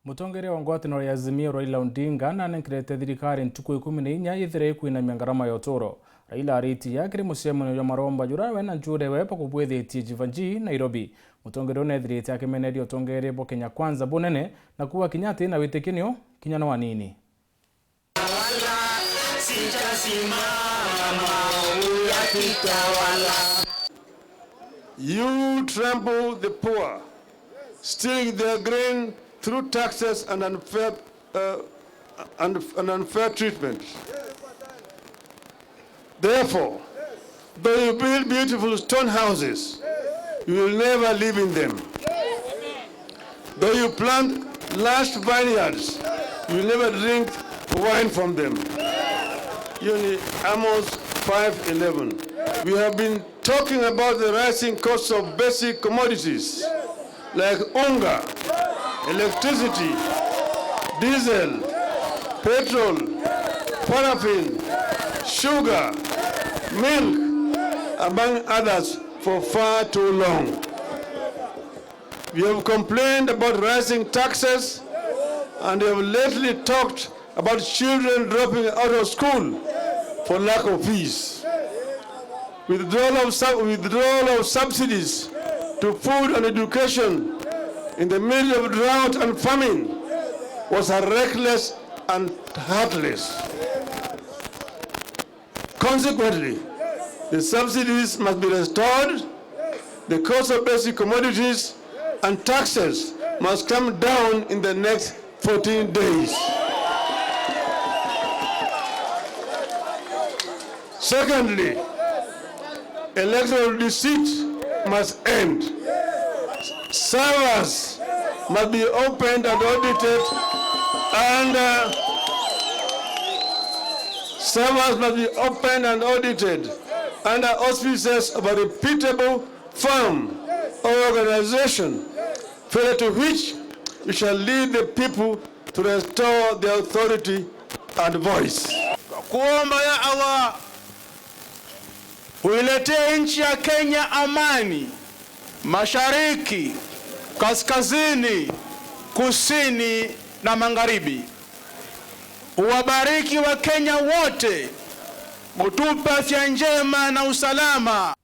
Mutongere wa ngwataniro ya Azimio RAILA Odinga nanenkanirite thirikari NTUKU 14 yithire kwinamia ngarama ya uturo. RAILA ariti yakiri MUCEMANIO ya MAROMBA jurawe na NJUURI wepa kubwithitie JEVANJEE Nairobi. Mutongere unethirite akimeneria utongere bo Kenya Kwanza bunene na kuwa kinyati na witikinio kinyana wanini. You trample the poor, stealing their grain through taxes and unfair treatment. Therefore, though you build beautiful stone houses, you will never live in them. Though you plant lush vineyards, you will never drink wine from them. Amos 5:11. We have been talking about the rising costs of basic commodities like unga, electricity, diesel, petrol, paraffin, sugar, milk, among others, for far too long. We have complained about rising taxes and have lately talked about children dropping out of school for lack of fees. Withdrawal of subsidies to food and education in the middle of drought and famine was reckless and heartless. Consequently, the subsidies must be restored, the cost of basic commodities and taxes must come down in the next 14 days. Secondly, electoral deceit must end. Servers must be opened and audited, under auspices of a reputable firm or organization, failure to which we shall lead the people to restore their authority and voice. Kuomba ya Allah uiletee nchi ya Kenya amani, mashariki, kaskazini, kusini na magharibi. Uwabariki wa Kenya wote, utupe afya njema na usalama.